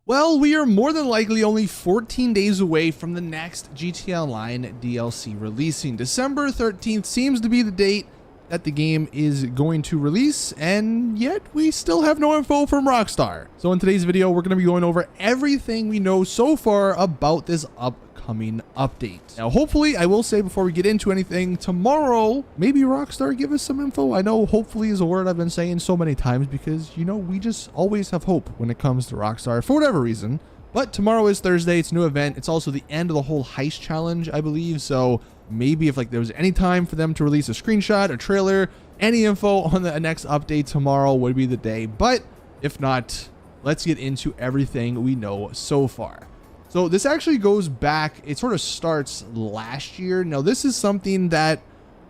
Well, we are more than likely only 14 days away from the next GTA Online DLC releasing. December 13th seems to be the date that the game is going to release, and yet we still have no info from Rockstar. So in today's video, we're going to be going over everything we know so far about this upcoming update. Now, hopefully, I will say before we get into anything, tomorrow, maybe Rockstar give us some info. I know hopefully is a word I've been saying so many times because, you know, we just always have hope when it comes to Rockstar for whatever reason. But tomorrow is Thursday. It's a new event. It's also the end of the whole heist challenge, I believe. So maybe if there was any time for them to release a screenshot, a trailer, any info on the next update, tomorrow would be the day. But if not, let's get into everything we know so far. So this actually goes back, it sort of starts last year. Now this is something that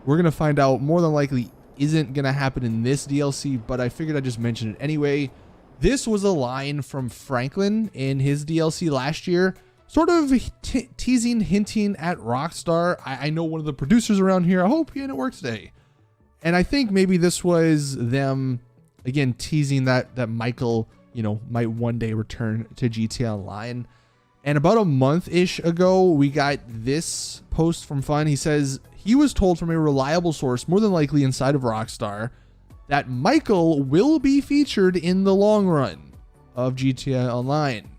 we're going to find out more than likely isn't going to happen in this DLC, but I figured I'd just mention it anyway. This was a line from Franklin in his DLC last year, sort of teasing, hinting at Rockstar. I know one of the producers around here. I hope he didn't work today. And I think maybe this was them, again, teasing that Michael, you know, might one day return to GTA Online. And about a month-ish ago, we got this post from Fun. He says he was told from a reliable source, more than likely inside of Rockstar, that Michael will be featured in the long run of GTA Online.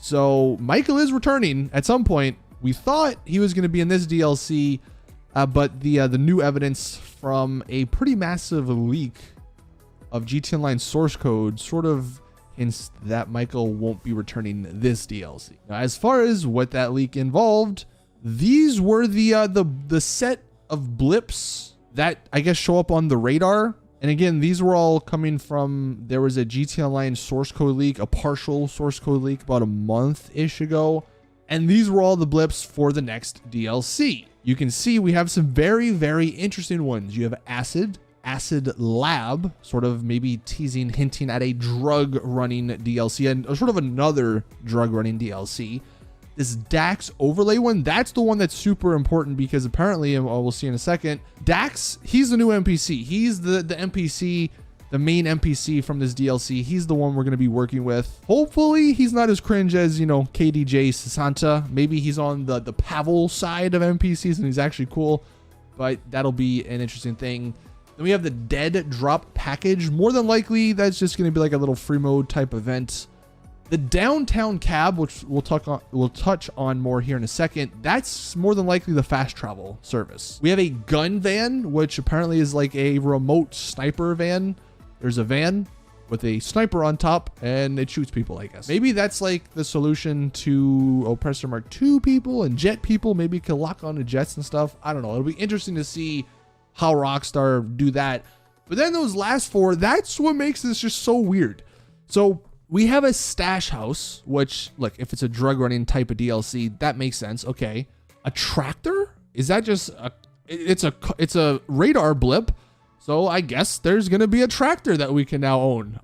So Michael is returning at some point. We thought he was going to be in this DLC, but the new evidence from a pretty massive leak of GTA Online source code sort of hints that Michael won't be returning this DLC. Now, as far as what that leak involved, these were the set of blips that I guess show up on the radar. And again, these were all coming from, there was a GTA Online source code leak, a partial source code leak about a month-ish ago. And these were all the blips for the next DLC. You can see we have some very, very interesting ones. You have Acid Lab, sort of maybe teasing, hinting at a drug running DLC and sort of another drug running DLC. This Dax overlay one, that's the one that's super important because apparently, and we'll see in a second, Dax, he's the new NPC. He's the NPC, the main NPC from this DLC. He's the one we're going to be working with. Hopefully, he's not as cringe as, you know, KDJ Sasanta. Maybe he's on the Pavel side of NPCs and he's actually cool, but that'll be an interesting thing. Then we have the Dead Drop package. More than likely, that's just going to be like a little free mode type event. The Downtown Cab, which we'll touch on more here in a second, that's more than likely the fast travel service. We have a gun van, which apparently is like a remote sniper van. There's a van with a sniper on top, and it shoots people, I guess. Maybe that's like the solution to Oppressor Mark II people and jet people. Maybe you can lock onto jets and stuff. I don't know. It'll be interesting to see how Rockstar do that. But then those last four, that's what makes this just so weird. So we have a stash house, which, look, if it's a drug running type of DLC, that makes sense. Okay. A tractor? Is that just it's a radar blip. So I guess there's going to be a tractor that we can now own.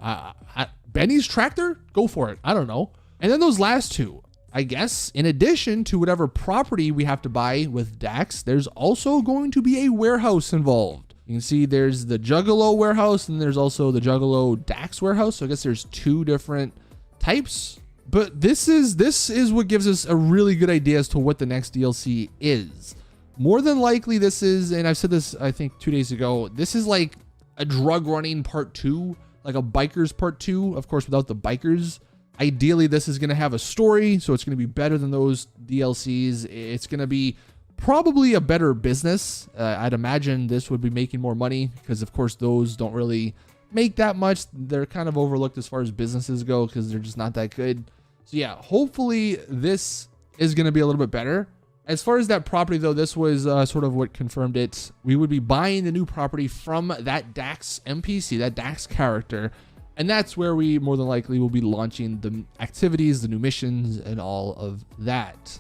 Benny's tractor? Go for it. I don't know. And then those last two, I guess, in addition to whatever property we have to buy with Dax, there's also going to be a warehouse involved. You can see there's the Juggalo warehouse and there's also the Juggalo Dax warehouse. So I guess there's two different types. But this is what gives us a really good idea as to what the next DLC is. More than likely this is, and I've said this I think 2 days ago, this is like a drug running part 2, like a bikers part 2, of course without the bikers. Ideally this is going to have a story, so it's going to be better than those DLCs. It's going to be probably a better business. I'd imagine this would be making more money because of course those don't really make that much. They're kind of overlooked as far as businesses go because they're just not that good. So yeah, hopefully this is going to be a little bit better. As far as that property though, this was sort of what confirmed it. We would be buying the new property from that Dax NPC, that Dax character. And that's where we more than likely will be launching the activities, the new missions, and all of that.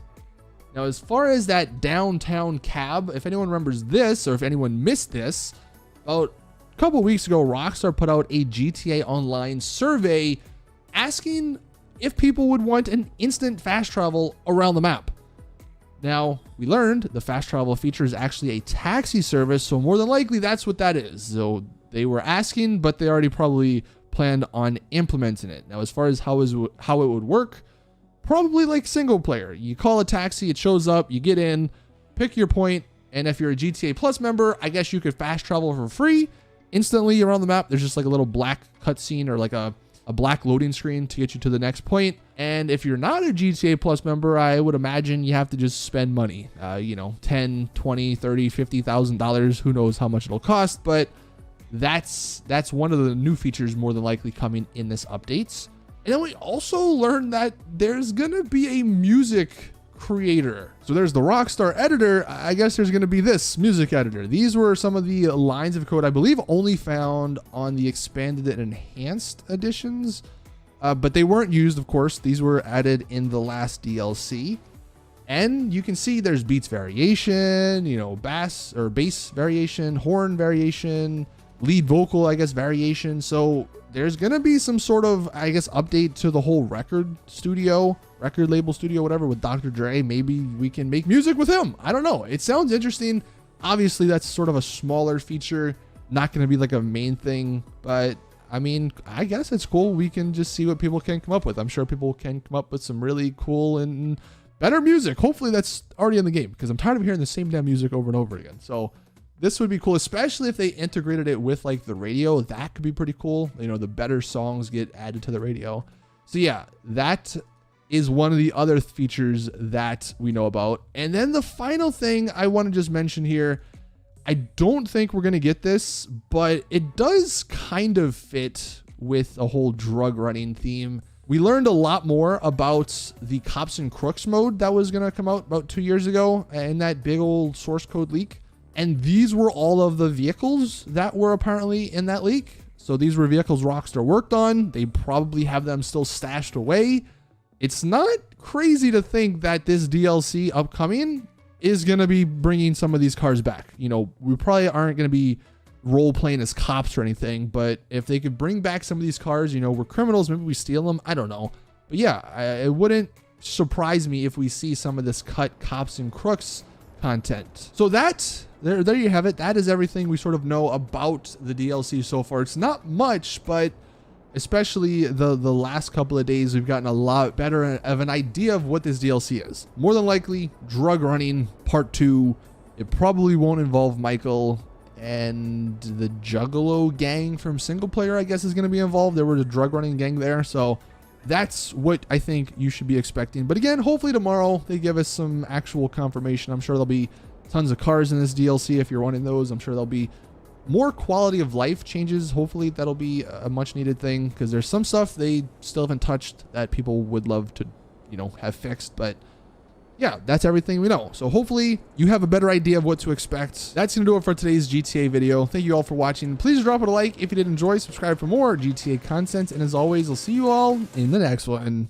Now, as far as that Downtown Cab, if anyone remembers this, or if anyone missed this, about a couple weeks ago, Rockstar put out a GTA Online survey asking if people would want an instant fast travel around the map. Now, we learned the fast travel feature is actually a taxi service, so more than likely that's what that is. So they were asking, but they already probably planned on implementing it. Now, as far as how it would work, probably like single player. You call a taxi, it shows up, you get in, pick your point, and if you're a GTA Plus member, I guess you could fast travel for free instantly around the map. There's just like a little black cutscene or like a black loading screen to get you to the next point. And if you're not a GTA Plus member, I would imagine you have to just spend money, you know, $10, $20, $30, $50,000. Who knows how much it'll cost, but that's one of the new features more than likely coming in this updates. And then we also learned that there's gonna be a music creator. So there's the Rockstar editor. I guess there's going to be this music editor. These were some of the lines of code I believe only found on the expanded and enhanced editions, but they weren't used, of course. These were added in the last DLC, and you can see there's beats variation, you know, bass variation, horn variation, lead vocal, I guess, variation. So there's going to be some sort of, I guess, update to the whole record label studio, whatever, with Dr. Dre. Maybe we can make music with him. I don't know. It sounds interesting. Obviously, that's sort of a smaller feature, not going to be like a main thing, but I mean, I guess it's cool. We can just see what people can come up with. I'm sure people can come up with some really cool and better music. Hopefully that's already in the game, because I'm tired of hearing the same damn music over and over again. So this would be cool, especially if they integrated it with like the radio. That could be pretty cool. You know, the better songs get added to the radio. So yeah, that is one of the other features that we know about. And then the final thing I want to just mention here, I don't think we're going to get this, but it does kind of fit with a whole drug running theme. We learned a lot more about the Cops and Crooks mode that was going to come out about 2 years ago in that big old source code leak. And these were all of the vehicles that were apparently in that leak. So these were vehicles Rockstar worked on. They probably have them still stashed away. It's not crazy to think that this DLC upcoming is going to be bringing some of these cars back. You know, we probably aren't going to be role playing as cops or anything, but if they could bring back some of these cars, you know, we're criminals, maybe we steal them. I don't know. But yeah, it wouldn't surprise me if we see some of this cut Cops and Crooks content. So there you have it. That is everything we sort of know about the DLC so far. It's not much, but especially the last couple of days, we've gotten a lot better of an idea of what this DLC is. More than likely, drug running part 2. It probably won't involve Michael, and the Juggalo gang from single player, I guess, is going to be involved. There was a drug running gang there, so that's what I think you should be expecting. But again, hopefully tomorrow they give us some actual confirmation. I'm sure there'll be tons of cars in this DLC if you're wanting those. I'm sure there'll be more quality of life changes. Hopefully that'll be a much needed thing, because there's some stuff they still haven't touched that people would love to, you know, have fixed. But yeah, that's everything we know. So hopefully you have a better idea of what to expect. That's going to do it for today's GTA video. Thank you all for watching. Please drop it a like if you did enjoy. Subscribe for more GTA content. And as always, I'll see you all in the next one.